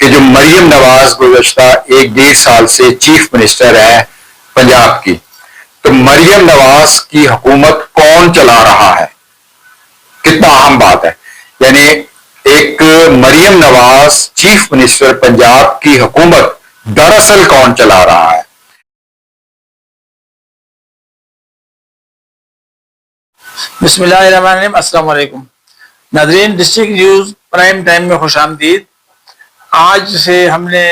کہ جو مریم نواز گزشتہ 1.5 سال سے چیف منسٹر ہے پنجاب کی، تو مریم نواز کی حکومت کون چلا رہا ہے؟ کتنا اہم بات ہے. یعنی ایک مریم نواز چیف منسٹر پنجاب کی حکومت دراصل کون چلا رہا ہے؟ بسم اللہ الرحمن الرحیم. السلام علیکم ناظرین، ڈسٹرکٹ نیوز پرائم ٹائم میں خوش آمدید. آج سے ہم نے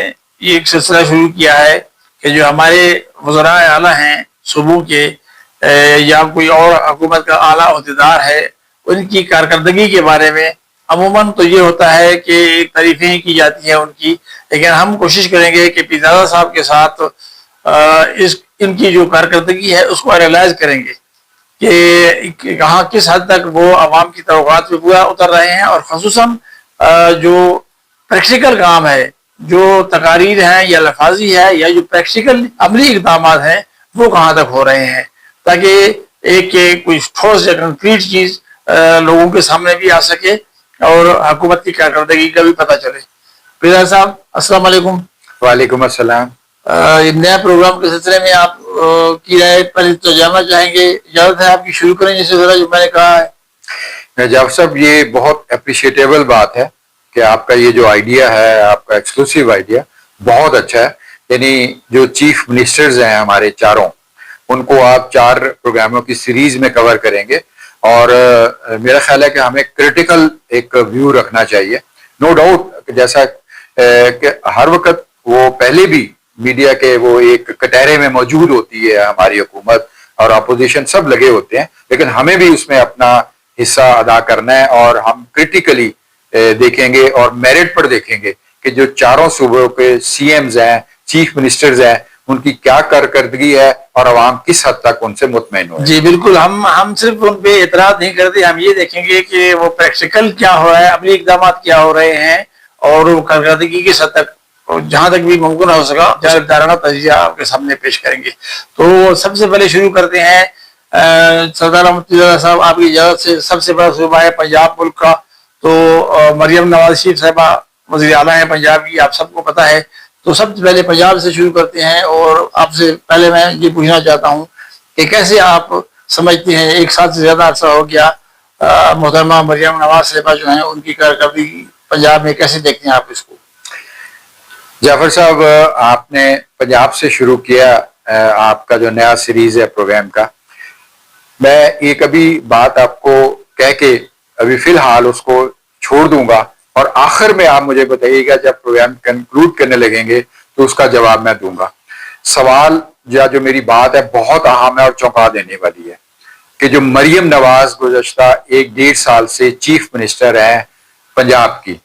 یہ ایک سلسلہ شروع کیا ہے کہ جو ہمارے وزراء اعلیٰ ہیں صوبوں کے یا کوئی اور حکومت کا اعلیٰ عہدیدار ہے، ان کی کارکردگی کے بارے میں عموماً تو یہ ہوتا ہے کہ تعریفیں کی جاتی ہیں ان کی، لیکن ہم کوشش کریں گے کہ پیرزادہ صاحب کے ساتھ ان کی جو کارکردگی ہے اس کو انالائز کریں گے کہ کہاں کس حد تک وہ عوام کی توقعات پہ پورا اتر رہے ہیں، اور خصوصاً جو پریکٹیکل کام ہے، جو تقاریر ہیں یا لفاظی ہے یا جو پریکٹیکل عملی اقدامات ہیں وہ کہاں تک ہو رہے ہیں، تاکہ ایک کوئی ٹھوس یا کنکریٹ چیز لوگوں کے سامنے بھی آ سکے اور حکومت کی کارکردگی کا بھی پتہ چلے. پیرزادہ صاحب السلام علیکم. وعلیکم السلام. نیا پروگرام کے سلسلے میں آپ کی رائے پہلے تو جاننا چاہیں گے. اجازت ہے آپ کی شروع کریں جیسے ذرا جو میں نے کہا ہے. جعفر صاحب، یہ بہت اپریشیٹیبل بات ہے کہ آپ کا یہ جو آئیڈیا ہے، آپ کا ایکسکلوسیو آئیڈیا بہت اچھا ہے. یعنی جو چیف منسٹرز ہیں ہمارے چاروں، ان کو آپ 4 پروگراموں کی سیریز میں کور کریں گے، اور میرا خیال ہے کہ ہمیں کریٹیکل ایک ویو رکھنا چاہیے. نو ڈاؤٹ جیسا کہ ہر وقت وہ پہلے بھی میڈیا کے وہ ایک کٹہرے میں موجود ہوتی ہے ہماری حکومت اور اپوزیشن سب لگے ہوتے ہیں، لیکن ہمیں بھی اس میں اپنا حصہ ادا کرنا ہے، اور ہم کریٹیکلی دیکھیں گے اور میرٹ پر دیکھیں گے کہ جو 4 صوبوں کے سی ایمز ہیں، چیف منسٹرز ہیں، ان کی کیا کارکردگی ہے اور عوام کس حد تک ان سے مطمئن ہوئے. جی بالکل، ہم صرف ان پہ اعتراض نہیں کرتے، ہم یہ دیکھیں گے کہ وہ پریکٹیکل کیا ہو رہا ہے، عملی اقدامات کیا ہو رہے ہیں، اور وہ کارکردگی کی سطح تک جہاں تک بھی ممکن ہو سکا جانبدارانہ تجزیہ آپ کے سامنے پیش کریں گے. تو سب سے پہلے شروع کرتے ہیں سردار احمد پیرزادہ صاحب، آپ کی اجازت سے. سب سے بڑا صوبہ ہے پنجاب ملک کا، تو مریم نواز شریف صاحبہ وزیر اعلیٰ ہیں پنجاب کی، آپ سب کو پتہ ہے. تو سب سے پہلے پنجاب سے شروع کرتے ہیں، اور آپ سے پہلے میں یہ پوچھنا چاہتا ہوں کہ کیسے آپ سمجھتے ہیں 1 سال سے زیادہ عرصہ ہو گیا محترمہ مریم نواز صاحبہ جو ہیں ان کی کارکردگی پنجاب میں، کیسے دیکھتے ہیں آپ اس کو؟ جعفر صاحب، آپ نے پنجاب سے شروع کیا آپ کا جو نیا سیریز ہے پروگرام کا. میں ایک ابھی بات آپ کو کہہ کے ابھی فی الحال اس کو چھوڑ دوں گا، اور آخر میں آپ مجھے بتائیے گا جب پروگرام کنکلوڈ کرنے لگیں گے تو اس کا جواب میں دوں گا. سوال یا جو میری بات ہے بہت اہم ہے اور چونکا دینے والی ہے کہ جو مریم نواز گزشتہ 1.5 سال سے چیف منسٹر ہے پنجاب کی،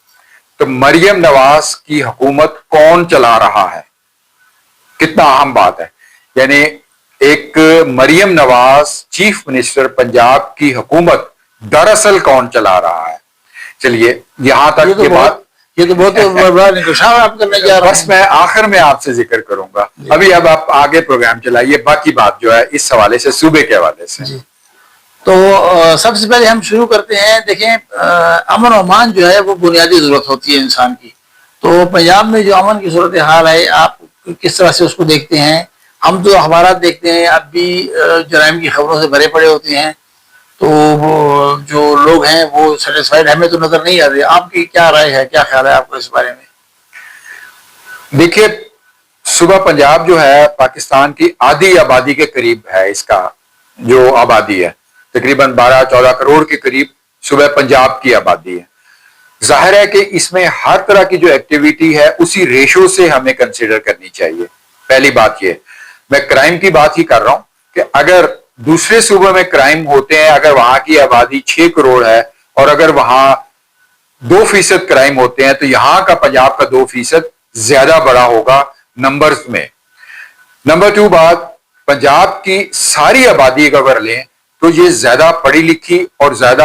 تو مریم نواز کی حکومت کون چلا رہا ہے؟ کتنا اہم بات ہے. یعنی ایک مریم نواز چیف منسٹر پنجاب کی حکومت دراصل کون چلا رہا ہے؟ چلیے یہاں تک یہ تو بہت بڑا انکشاف آپ کرنے جا رہے ہیں. بس میں آخر میں آپ سے ذکر کروں گا. ابھی اب آپ آگے پروگرام چلائیے، باقی بات جو ہے اس حوالے سے صوبے کے حوالے سے. جی تو سب سے پہلے ہم شروع کرتے ہیں. دیکھیں، امن و امان جو ہے وہ بنیادی ضرورت ہوتی ہے انسان کی. تو پنجاب میں جو امن کی صورتحال ہے، آپ کس طرح سے اس کو دیکھتے ہیں؟ ہم تو اخبارات دیکھتے ہیں، اب بھی جرائم کی خبروں سے بھرے پڑے ہوتے ہیں، تو وہ جو لوگ ہیں وہ سیٹسفائیڈ ہمیں تو نظر نہیں آ رہے. آپ کی کیا رائے ہے، کیا خیال ہے آپ کو اس بارے میں؟ دیکھیے، صوبہ پنجاب جو ہے پاکستان کی آدھی آبادی کے قریب ہے. اس کا جو آبادی ہے تقریباً 12-14 کروڑ کے قریب صوبہ پنجاب کی آبادی ہے. ظاہر ہے کہ اس میں ہر طرح کی جو ایکٹیویٹی ہے اسی ریشو سے ہمیں کنسیڈر کرنی چاہیے. پہلی بات یہ، میں کرائم کی بات ہی کر رہا ہوں کہ اگر دوسرے صوبے میں کرائم ہوتے ہیں، اگر وہاں کی آبادی 6 کروڑ ہے اور اگر وہاں 2% کرائم ہوتے ہیں، تو یہاں کا پنجاب کا 2% زیادہ بڑا ہوگا نمبرز میں. نمبر 2 بات، پنجاب کی ساری آبادی اگر لیں تو یہ زیادہ پڑھی لکھی اور زیادہ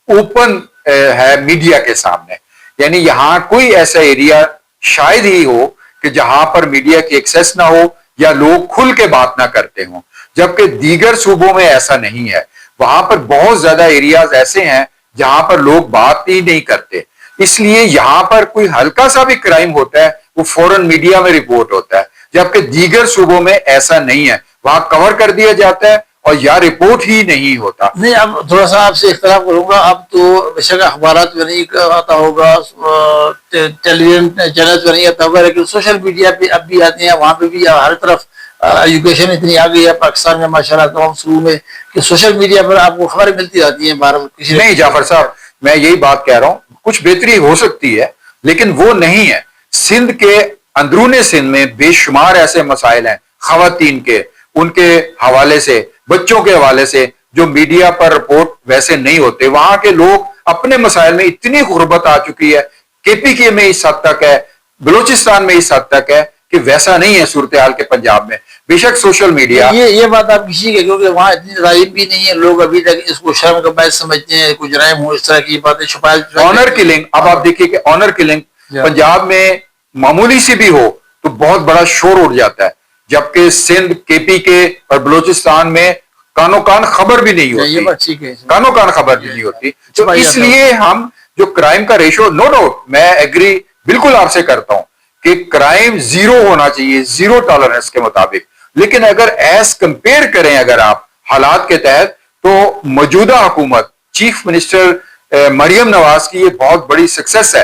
اوپن ہے میڈیا کے سامنے. یعنی یہاں کوئی ایسا ایریا شاید ہی ہو کہ جہاں پر میڈیا کی ایکسیس نہ ہو یا لوگ کھل کے بات نہ کرتے ہوں، جبکہ دیگر صوبوں میں ایسا نہیں ہے. وہاں پر بہت زیادہ ایریاز ایسے ہیں جہاں پر لوگ بات ہی نہیں کرتے. اس لیے یہاں پر کوئی ہلکا سا بھی کرائم ہوتا ہے وہ فوراً میڈیا میں رپورٹ ہوتا ہے، جبکہ دیگر صوبوں میں ایسا نہیں ہے، وہاں کور کر دیا جاتا ہے اور یا رپورٹ ہی نہیں ہوتا۔ نہیں، اب تھوڑا سا آپ سے اختلاف کروں گا، اب تو بے شک اخبارات میں نہیں آتا ہوگا، ٹیلی ویژن چینل پہ نہیں آتا ہوگا، لیکن سوشل میڈیا پہ اب بھی آتے ہیں، وہاں پہ بھی ہر طرف ایجوکیشن اتنی آ گئی ہے پاکستان میں ماشاءاللہ تمام شروع میں کہ سوشل میڈیا پر آپ کو خبریں ملتی رہتی ہیں بار کسی نہیں جعفر صاحب، میں یہی بات کہہ رہا ہوں، کچھ بہتری ہو سکتی ہے لیکن وہ نہیں ہے۔ سندھ کے اندرون سندھ میں بے شمار ایسے مسائل ہیں خواتین کے، ان کے حوالے سے، بچوں کے حوالے سے، جو میڈیا پر رپورٹ ویسے نہیں ہوتے۔ وہاں کے لوگ اپنے مسائل میں اتنی غربت آ چکی ہے، کے پی کے میں اس حد تک ہے، بلوچستان میں اس حد تک ہے کہ ویسا نہیں ہے صورتحال کے پنجاب میں۔ بے شک سوشل میڈیا، یہ بات آپ کسی کے، کیونکہ وہاں اتنی تعلیم بھی نہیں ہے، لوگ ابھی تک اس کو شرم کا باعث سمجھتے ہیں، کچھ جرائم ہو اس طرح کی باتیں چھپائے۔ آنر کلنگ، اب آپ دیکھیے کہ آنر کلنگ پنجاب میں معمولی سی بھی ہو تو بہت بڑا شور اٹھ جاتا ہے، جبکہ سندھ، کے پی کے اور بلوچستان میں کانوں کان خبر بھی نہیں ہوتی، کانوں کان خبر بھی نہیں ہوتی۔ تو اس لیے ہم جو کرائم کا ریشو، نو ڈاؤٹ میں ایگری بالکل آپ سے کرتا ہوں کہ کرائم زیرو ہونا چاہیے، زیرو ٹالرنس کے مطابق، لیکن اگر ایز کمپیئر کریں اگر آپ حالات کے تحت، تو موجودہ حکومت چیف منسٹر مریم نواز کی یہ بہت بڑی سکسس ہے۔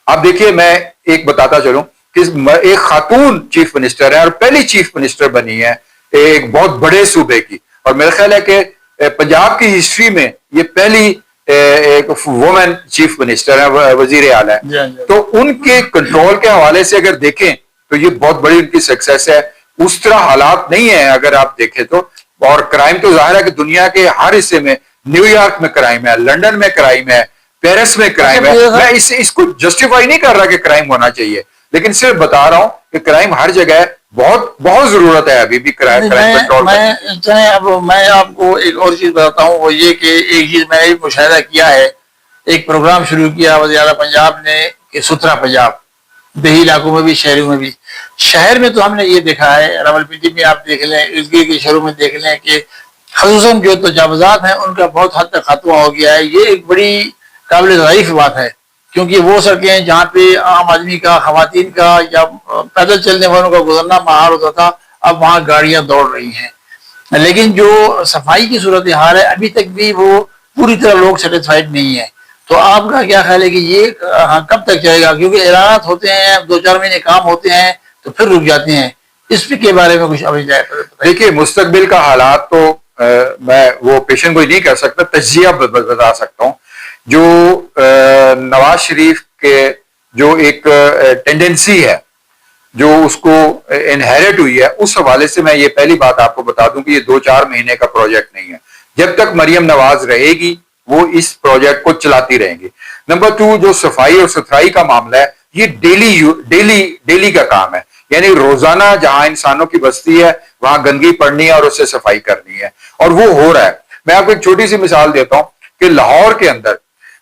آپ دیکھیے، میں ایک بتاتا چلوں کہ ایک خاتون چیف منسٹر ہے اور پہلی چیف منسٹر بنی ہے ایک بہت بڑے صوبے کی، اور میرا خیال ہے کہ پنجاب کی ہسٹری میں یہ پہلی ایک وومن چیف منسٹر ہے، وزیر اعلیٰ ہے۔ تو ان کے کنٹرول کے حوالے سے اگر دیکھیں تو یہ بہت بڑی ان کی سکسس ہے۔ اس طرح حالات نہیں ہیں اگر آپ دیکھیں تو، اور کرائم تو ظاہر ہے کہ دنیا کے ہر حصے میں، نیو یارک میں کرائم ہے، لندن میں کرائم ہے، پیرس میں کرائم ہے۔ میں اس کو جسٹیفائی نہیں کر رہا کہ کرائم ہونا چاہیے، لیکن صرف بتا رہا ہوں کہ کرائم ہر جگہ ہے، بہت بہت ضرورت ہے ابھی بھی کرائم کنٹرول کرنے۔ اب میں آپ کو ایک اور چیز بتاتا ہوں، وہ یہ کہ ایک چیز میں نے مشاہدہ کیا ہے، ایک پروگرام شروع کیا وزیر اعلیٰ پنجاب نے کہ ستھرا پنجاب، دیہی علاقوں میں بھی شہروں میں بھی۔ شہر میں تو ہم نے یہ دیکھا ہے، راولپنڈی میں آپ دیکھ لیں، ارد گرد کے شہروں میں دیکھ لیں کہ خصوصاً جو تجاوزات ہیں ان کا بہت حد تک خاتمہ ہو گیا ہے۔ یہ ایک بڑی قابل تعریف بات ہے، کیونکہ وہ سڑکیں جہاں پہ عام آدمی کا، خواتین کا یا پیدل چلنے والوں کا گزرنا محال ہوتا تھا، اب وہاں گاڑیاں دوڑ رہی ہیں۔ لیکن جو صفائی کی صورتحال ہے ابھی تک بھی وہ پوری طرح لوگ سیٹسفائیڈ نہیں ہیں۔ تو آپ کا کیا خیال ہے کہ یہ کب تک چلے گا؟ کیونکہ اعلانات ہوتے ہیں، 2-4 مہینے کام ہوتے ہیں تو پھر رک جاتے ہیں۔ اس کے بارے میں کچھ ابھی جائے؟ دیکھیے، مستقبل کا حالات تو میں وہ پیشن گوئی نہیں کر سکتا، تجزیہ بتا سکتا ہوں۔ جو نواز شریف کے جو ایک ٹینڈنسی ہے جو اس کو انہیریٹ ہوئی ہے، اس حوالے سے میں یہ پہلی بات آپ کو بتا دوں کہ یہ 2-4 مہینے کا پروجیکٹ نہیں ہے۔ جب تک مریم نواز رہے گی وہ اس پروجیکٹ کو چلاتی رہیں گی۔ نمبر 2، جو صفائی اور ستھرائی کا معاملہ ہے، یہ ڈیلی کا کام ہے، یعنی روزانہ جہاں انسانوں کی بستی ہے وہاں گندگی پڑنی ہے اور اس سے صفائی کرنی ہے، اور وہ ہو رہا ہے۔ میں آپ کو ایک چھوٹی سی مثال دیتا ہوں کہ لاہور کے اندر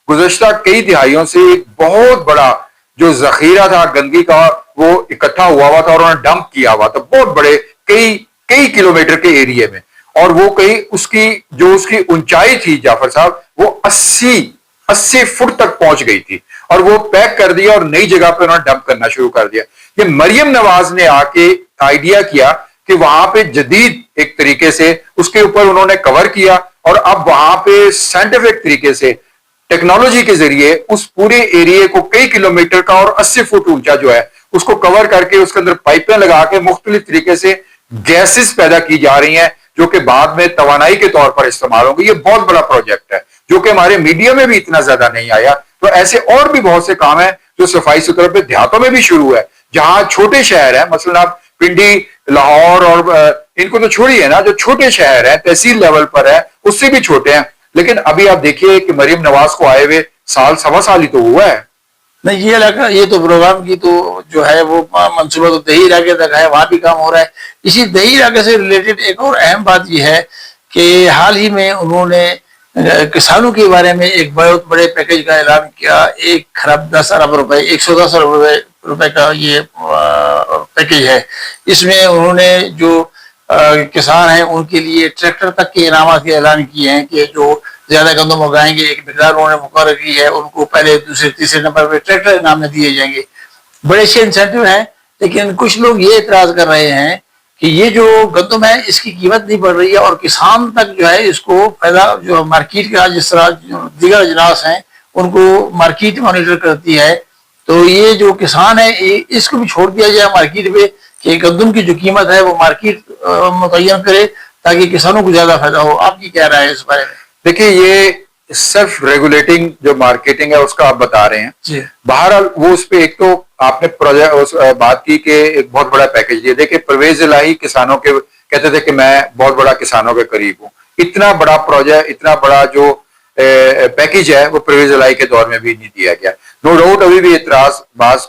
گزشتہ کئی دہائیوں سے ایک بہت بڑا جو ذخیرہ تھا گندگی کا وہ اکٹھا ہوا تھا اور انہوں نے ڈمپ کیا ہوا تھا بہت بڑے کئی کلومیٹر کے ایریے میں، اور وہ اس کی اونچائی تھی جعفر صاحب، وہ 80 فٹ تک پہنچ گئی تھی، اور وہ پیک کر دیا اور نئی جگہ پہ انہوں نے ڈمپ کرنا شروع کر دیا۔ یہ مریم نواز نے آ کے آئیڈیا کیا کہ وہاں پہ جدید ایک طریقے سے اس کے اوپر انہوں نے کور کیا، اور اب وہاں پہ سائنٹیفک طریقے سے ٹیکنالوجی کے ذریعے اس پورے ایریے کو کئی کلومیٹر کا اور 80 فٹ اونچا جو ہے اس کو کور کر کے اس کے اندر پائپیں لگا کے مختلف طریقے سے گیسز پیدا کی جا رہی ہیں جو کہ بعد میں توانائی کے طور پر استعمال ہوں گی۔ یہ بہت بڑا پروجیکٹ ہے جو کہ ہمارے میڈیا میں بھی اتنا زیادہ نہیں آیا۔ تو ایسے اور بھی بہت سے کام ہیں جو صفائی ستھرائی پہ دیہاتوں میں بھی شروع ہے، جہاں چھوٹے شہر ہیں، مثلا آپ پنڈی، لاہور اور ان کو تو چھوڑیے نا، جو چھوٹے شہر ہیں تحصیل لیول پر ہے اس سے بھی چھوٹے ہیں، لیکن ابھی آپ دیکھیے کہ مریم نواز کو آئے ہوئے سوا سال ہی تو ہوا ہے۔ نہیں، یہ علاقہ، یہ تو پروگرام کی تو جو ہے وہ منصوبہ تو دیہی علاقے تک ہے، وہاں بھی کام ہو رہا ہے۔ اسی دیہی علاقے سے ریلیٹڈ ایک اور اہم بات یہ ہے کہ حال ہی میں انہوں نے کسانوں کے بارے میں ایک بہت بڑے پیکیج کا اعلان کیا، 1.10 ارب روپے، 110 ارب روپے کا یہ پیکیج ہے۔ اس میں انہوں نے جو کسان ہیں ان کے لیے ٹریکٹر تک کے انعامات کے اعلان کیے ہیں کہ جو زیادہ گندم اگائیں گے، ایک مقدار انہوں نے مقرر کی ہے، ان کو پہلے دوسرے تیسرے نمبر پہ ٹریکٹر انعام میں دیے جائیں گے. بڑے اچھے انسینٹیو ہیں. لیکن کچھ لوگ یہ اعتراض کر رہے ہیں کہ یہ جو گندم ہے اس کی قیمت نہیں بڑھ رہی ہے اور کسان تک جو ہے اس کو فائدہ جو مارکیٹ کا جس طرح دیگر اجناس ہیں ان کو مارکیٹ مانیٹر کرتی ہے، تو یہ جو کسان ہے اس کو بھی چھوڑ دیا جائے مارکیٹ پہ کہ گندم کی جو قیمت ہے وہ مارکیٹ متعین کرے تاکہ کسانوں کو زیادہ فائدہ ہو. آپ کی کیا رائے ہے اس بارے میں؟ دیکھیے یہ سیلف ریگولیٹنگ جو مارکیٹنگ ہے اس کا آپ بتا رہے ہیں. جی بہرحال وہ اس پہ ایک تو آپ نے بات کی کہ ایک بہت بڑا پیکج دیا. دیکھیں پرویز الہی کسانوں کے کہتے تھے کہ میں بہت بڑا کسانوں کے قریب ہوں. اتنا بڑا پروجیکٹ، اتنا بڑا جو پیکج ہے وہ پرویز الہی کے دور میں بھی نہیں دیا گیا. نو ڈاؤٹ ابھی بھی اعتراض بعض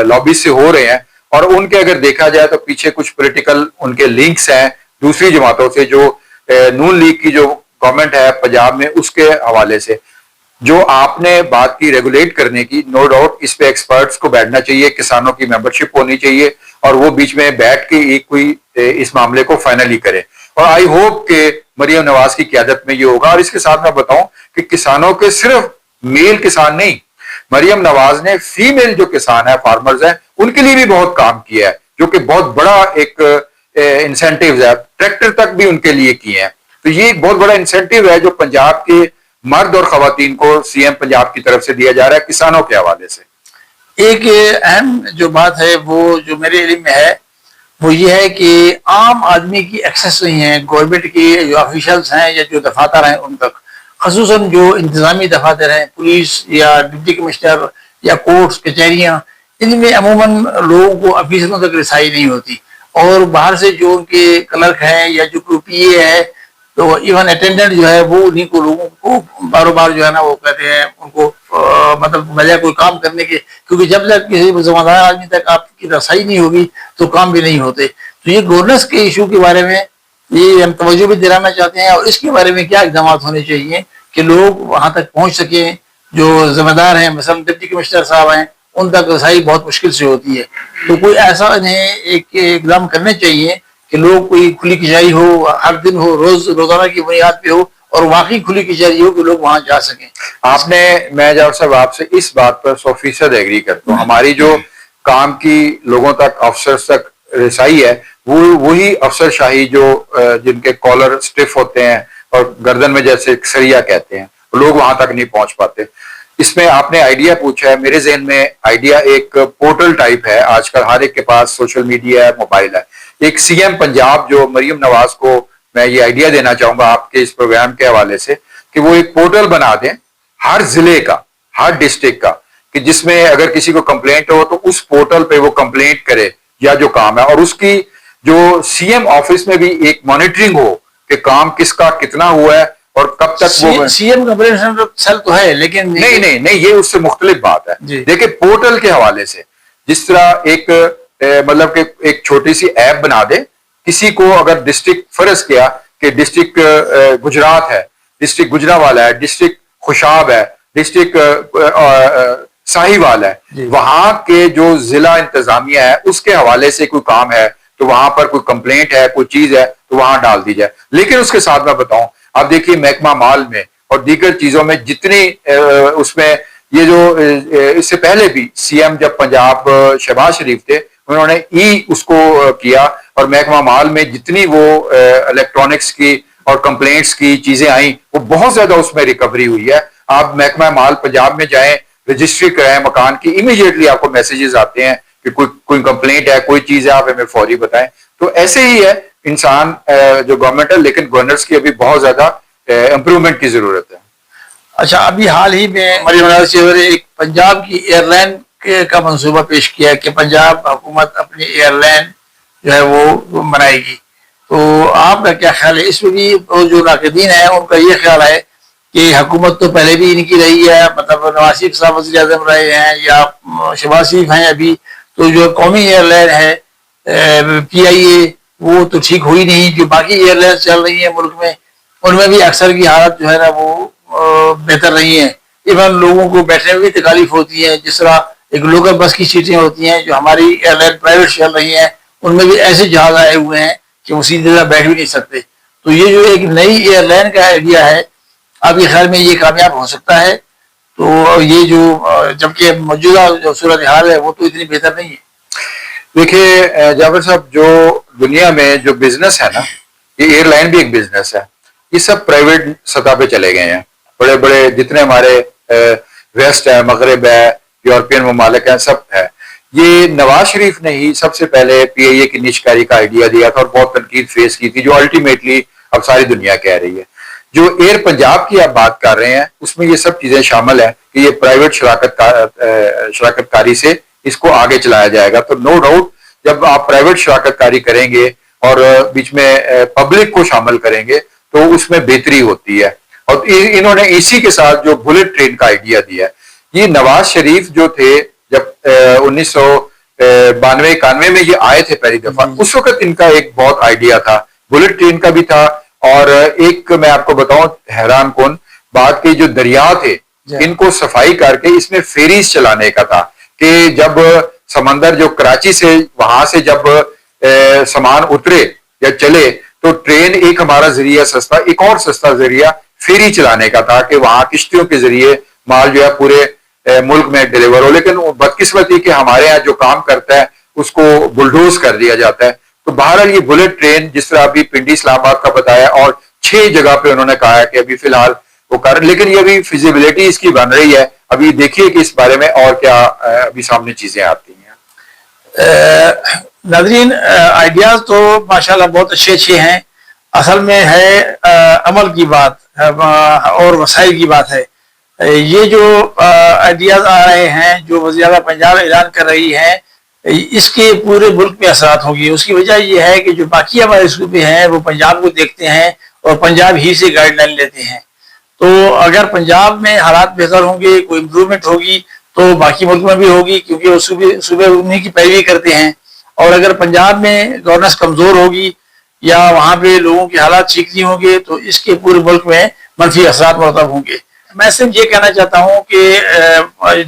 لابی سے ہو رہے ہیں اور ان کے اگر دیکھا جائے تو پیچھے کچھ پولیٹیکل ان کے لنکس ہیں دوسری جماعتوں سے. جو نون لیگ کی جو گورنمنٹ ہے پنجاب میں اس کے حوالے سے جو آپ نے بات کی ریگولیٹ کرنے کی، نو ڈاؤٹ اس پہ ایکسپرٹس کو بیٹھنا چاہیے، کسانوں کی ممبرشپ ہونی چاہیے اور وہ بیچ میں بیٹھ کے ایک کوئی اس معاملے کو فائنلی کرے. اور آئی ہوپ کہ مریم نواز کی قیادت میں یہ ہوگا. اور اس کے ساتھ میں بتاؤں کہ کسانوں کے صرف میل کسان نہیں، مریم نواز نے فیمیل جو کسان ہے، فارمرز ہیں، ان کے لیے بھی بہت کام کیا ہے جو کہ بہت بڑا ایک انسینٹیوز ہے. ٹریکٹر تک بھی ان کے لیے کیے ہیں. تو یہ ایک بہت بڑا انسینٹیو ہے جو پنجاب کے مرد اور خواتین کو سی ایم پنجاب کی طرف سے دیا جا رہا ہے کسانوں کے حوالے سے. ایک اہم جو بات ہے وہ جو میرے علم میں ہے وہ یہ ہے کہ عام آدمی کی ایکسیس نہیں ہے گورنمنٹ کے جو آفیشلز ہیں یا جو دفاتر ہیں ان تک، خصوصاً جو انتظامی دفاتر ہیں، پولیس یا ڈپٹی کمشنر یا کورٹس کچہریاں، ان میں عموماً لوگوں کو آفیسروں تک رسائی نہیں ہوتی. اور باہر سے جو ان کے کلرک ہیں یا جو پی اے ہے تو ایون اٹینڈنٹ جو ہے وہ انہیں کو لوگوں کو بار بار جو ہے نا وہ کہتے ہیں ان کو مطلب بجائے کوئی کام کرنے کے، کیونکہ جب تک کسی ذمہ دار آدمی تک آپ کی رسائی نہیں ہوگی تو کام بھی نہیں ہوتے. تو یہ گورننس کے ایشو کے بارے میں یہ ہم توجہ بھی دلانا چاہتے ہیں اور اس کے بارے میں کیا اقدامات ہونے چاہیے کہ لوگ وہاں تک پہنچ سکیں. جو ذمہ دار ہیں مثلا ڈپٹی کمشنر صاحب ہیں ان تک رسائی بہت مشکل سے ہوتی ہے. تو کوئی ایسا انہیں ایک اقدام کرنے چاہیے کہ لوگ کوئی کھلی کچہری ہو، ہر دن ہو، روزانہ کی بنیاد پہ ہو اور واقعی کھلی کچہری ہو کہ لوگ وہاں جا سکیں. آپ نے میں جاؤ صاحب آپ سے اس بات پر 100% ایگری کرتا ہوں. ہماری جو کام کی لوگوں تک افسر تک رسائی ہے وہ وہی افسر شاہی جو جن کے کالر سٹف ہوتے ہیں اور گردن میں جیسے سریا کہتے ہیں، لوگ وہاں تک نہیں پہنچ پاتے. اس میں آپ نے آئیڈیا پوچھا ہے، میرے ذہن میں آئیڈیا ایک پورٹل ٹائپ ہے. آج کل ہر ایک کے پاس سوشل میڈیا ہے، موبائل ہے. ایک سی ایم پنجاب جو مریم نواز کو میں یہ آئیڈیا دینا چاہوں گا آپ کے اس پروگرام کے حوالے سے کہ وہ ایک پورٹل بنا دیں ہر ضلع کا، ہر ڈسٹرکٹ کا، کہ جس میں اگر کسی کو کمپلینٹ ہو تو اس پورٹل پہ وہ کمپلینٹ کرے یا جو کام ہے، اور اس کی جو سی ایم آفس میں بھی ایک مانیٹرنگ ہو کہ کام کس کا کتنا ہوا ہے اور کب تک وہ سی ایم کمپلین سیل تو ہے لیکن نہیں یہ اس سے مختلف بات ہے. دیکھیں پورٹل کے حوالے سے جس طرح ایک مطلب کہ ایک چھوٹی سی ایپ بنا دے، کسی کو اگر ڈسٹرکٹ فرض کیا کہ ڈسٹرکٹ گجرات ہے، ڈسٹرکٹ گجرانوالہ ہے، ڈسٹرکٹ خوشاب ہے، ڈسٹرکٹ ساہیوال ہے، وہاں کے جو ضلع انتظامیہ ہے اس کے حوالے سے کوئی کام ہے تو وہاں پر کوئی کمپلینٹ ہے، کوئی چیز ہے تو وہاں ڈال دی جائے. لیکن اس کے ساتھ میں بتاؤں، آپ دیکھیے محکمہ مال میں اور دیگر چیزوں میں جتنی اس میں یہ جو اس سے پہلے بھی سی ایم جب پنجاب شہباز شریف تھے انہوں نے اس کو کیا، اور محکمہ مال میں جتنی وہ الیکٹرانکس کی اور کمپلینٹس کی چیزیں آئیں وہ بہت زیادہ اس میں ریکوری ہوئی ہے. آپ محکمہ مال پنجاب میں جائیں، رجسٹری کرائیں مکان کی، امیڈیٹلی آپ کو میسیجز آتے ہیں کہ کوئی کمپلینٹ ہے، کوئی چیز ہے، آپ ہمیں فوری بتائیں. تو ایسے ہی ہے انسان جو گورنمنٹ ہے، لیکن گورنرز کی ابھی بہت زیادہ امپرومنٹ کی ضرورت ہے. اچھا، ابھی حال ہی میں مریم نواز نے ایک پنجاب کی ایئر لائن کا منصوبہ پیش کیا کہ پنجاب حکومت اپنی ایئر لائن جو ہے وہ بنائے گی. تو آپ کا کیا خیال ہے اس میں بھی؟ جو ناقدین ہیں ان کا یہ خیال ہے کہ حکومت تو پہلے بھی ان کی رہی ہے، مطلب نواز شریف صاحب وزیر اعظم رہے ہیں یا شہباز شریف ہیں ابھی، تو جو قومی ایئر لائن ہے پی آئی اے وہ تو ٹھیک ہوئی نہیں. جو باقی ایئر لائن چل رہی ہیں ملک میں ان میں بھی اکثر کی حالت جو ہے نا وہ بہتر نہیں ہے. ایون لوگوں کو بیٹھنے میں بھی تکلیف ہوتی ہے. جس طرح ایک لوکل بس کی سیٹیں ہوتی ہیں جو ہماری ایئر لائن پرائیویٹ چل رہی ہیں ان میں بھی ایسے جہاز آئے ہوئے ہیں کہ وہ سیدھے طرح بیٹھ بھی نہیں سکتے. تو یہ جو ایک نئی ایئر لائن کا آئیڈیا ہے، آپ کے خیال میں یہ کامیاب ہو سکتا ہے؟ تو یہ جو جبکہ موجودہ جو صورتحال ہے وہ تو اتنی بہتر نہیں ہے. دیکھیے جعفر صاحب، جو دنیا میں جو بزنس ہے نا، یہ ایئر لائن بھی ایک بزنس ہے، یہ سب پرائیویٹ سطح پہ چلے گئے ہیں. بڑے بڑے جتنے ہمارے ویسٹ ہے، مغرب ہے، یورپین ممالک ہیں، سب ہے. یہ نواز شریف نے ہی سب سے پہلے پی آئی اے کی نجکاری کا آئیڈیا دیا تھا اور بہت تنقید فیس کی تھی، جو الٹیمیٹلی اب ساری دنیا کہہ رہی ہے. جو ایئر پنجاب کی آپ بات کر رہے ہیں اس میں یہ سب چیزیں شامل ہیں کہ یہ پرائیویٹ شراکت کاری سے اس کو آگے چلایا جائے گا. تو نو ڈاؤٹ جب آپ پرائیویٹ شراکت کاری کریں گے اور بیچ میں پبلک کو شامل کریں گے تو اس میں بہتری ہوتی ہے. اور انہوں نے اسی کے ساتھ جو بلٹ ٹرین کا آئیڈیا دیا ہے، یہ نواز شریف جو تھے جب 1992-91 میں یہ آئے تھے پہلی دفعہ، اس وقت ان کا ایک بہت آئیڈیا تھا، بلٹ ٹرین کا بھی تھا. اور ایک میں آپ کو بتاؤں حیران کن بات کہ جو دریا تھے ان کو صفائی کر کے اس میں فیریز چلانے کا تھا کہ جب سمندر جو کراچی سے وہاں سے جب سامان اترے یا چلے تو ٹرین ایک ہمارا ذریعہ سستا، ایک اور سستا ذریعہ فیری چلانے کا تھا کہ وہاں کشتیوں کے ذریعے مال جو ہے پورے ملک میں ڈیلیور ہو. لیکن بدقسمتی کہ ہمارے یہاں جو کام کرتا ہے اس کو بلڈوز کر دیا جاتا ہے. تو بہرحال یہ بلٹ ٹرین جس طرح ابھی پنڈی اسلام آباد کا بتایا اور 6 جگہ پہ انہوں نے کہا ہے کہ ابھی فی الحال وہ کر، لیکن یہ ابھی فیزیبلٹی اس کی بن رہی ہے. ابھی دیکھیے کہ اس بارے میں اور کیا ابھی سامنے چیزیں آتی ہیں. ناظرین، آئیڈیاز تو ماشاءاللہ بہت اچھے ہیں، اصل میں ہے عمل کی بات اور وسائل کی بات ہے. یہ جو آئیڈیاز آ رہے ہیں جو وزیر اعلیٰ پنجاب اعلان کر رہی ہیں، اس کے پورے ملک میں اثرات ہوگی. اس کی وجہ یہ ہے کہ جو باقی ہمارے صوبے ہیں وہ پنجاب کو دیکھتے ہیں اور پنجاب ہی سے گائیڈ لائن لیتے ہیں. تو اگر پنجاب میں حالات بہتر ہوں گے، کوئی امپرومنٹ ہوگی تو باقی ملک میں بھی ہوگی، کیونکہ وہ صوبے انہیں کی پیروی کرتے ہیں. اور اگر پنجاب میں گورننس کمزور ہوگی یا وہاں پہ لوگوں کے حالات ٹھیک نہیں ہوں گے تو اس کے پورے ملک میں منفی اثرات مرتب ہوں گے. میں صرف یہ کہنا چاہتا ہوں کہ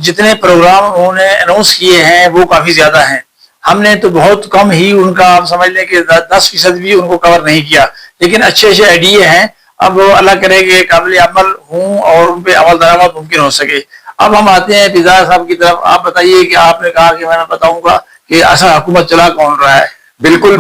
جتنے پروگرام انہوں نے اناؤنس کیے ہیں وہ کافی زیادہ ہیں. ہم نے تو بہت کم ہی ان کا، آپ سمجھ لیں کہ 10% بھی ان کو کور نہیں کیا، لیکن اچھے آئیڈیا ہیں. اب اللہ کرے کہ قابل عمل ہوں اور ان پہ عمل درآمد ممکن ہو سکے. اب ہم آتے ہیں فضا صاحب کی طرف. آپ بتائیے کہ آپ نے کہا کہ میں بتاؤں گا کہ اصل حکومت چلا کون رہا ہے. بالکل،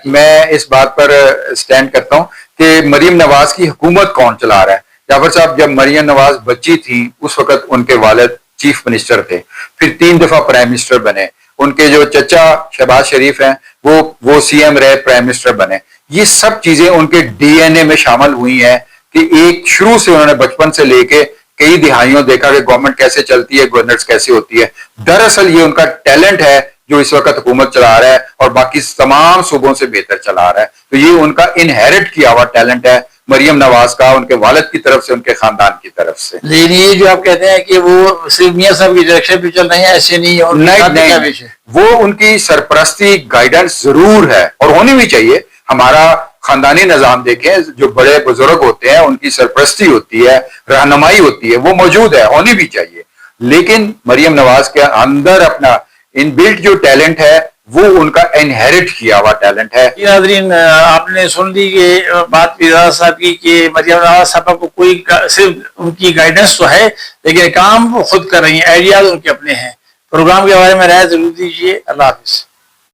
میں اس بات پر سٹینڈ کرتا ہوں کہ مریم نواز کی حکومت کون چلا رہا ہے. جعفر صاحب، جب مریم نواز بچی تھی اس وقت ان کے والد چیف منسٹر تھے، پھر 3 دفعہ پرائم منسٹر بنے. ان کے جو چچا شہباز شریف ہیں وہ سی ایم رہے، پرائم منسٹر بنے. یہ سب چیزیں ان کے ڈی این اے میں شامل ہوئی ہیں کہ ایک شروع سے انہوں نے بچپن سے لے کے کئی دہائیوں دیکھا کہ گورنمنٹ کیسے چلتی ہے، گورننس کیسے ہوتی ہے. دراصل یہ ان کا ٹیلنٹ ہے جو اس وقت حکومت چلا رہا ہے اور باقی تمام صوبوں سے بہتر چلا رہا ہے. تو یہ ان کا انہیرٹ کیا ہوا ٹیلنٹ ہے مریم نواز کا، ان کے والد کی طرف سے، ان کے خاندان کی طرف سے. لیکن یہ جو آپ کہتے ہیں کہ وہ صرف میاں صاحب کی ڈائریکشن پہ چل رہے ہیں، ایسے نہیں ہے. نہیں، وہ ان کی سرپرستی گائیڈنس ضرور ہے اور ہونی بھی چاہیے. ہمارا خاندانی نظام دیکھیں، جو بڑے بزرگ ہوتے ہیں ان کی سرپرستی ہوتی ہے، رہنمائی ہوتی ہے، وہ موجود ہے، ہونی بھی چاہیے. لیکن مریم نواز کے اندر اپنا ان بلٹ جو ٹیلنٹ ہے وہ ان کا انہیرٹ کیا ہوا ٹیلنٹ ہے. ناظرین، آپ نے سن لی کہ بات فضا صاحب کی کہ مریم نواز صاحب کو کوئی صرف ان کی گائیڈنس تو ہے لیکن کام وہ خود کر رہی ہیں، آئیڈیاز ان کے اپنے ہیں. پروگرام کے بارے میں رائے ضرور دیجیے. اللہ حافظ.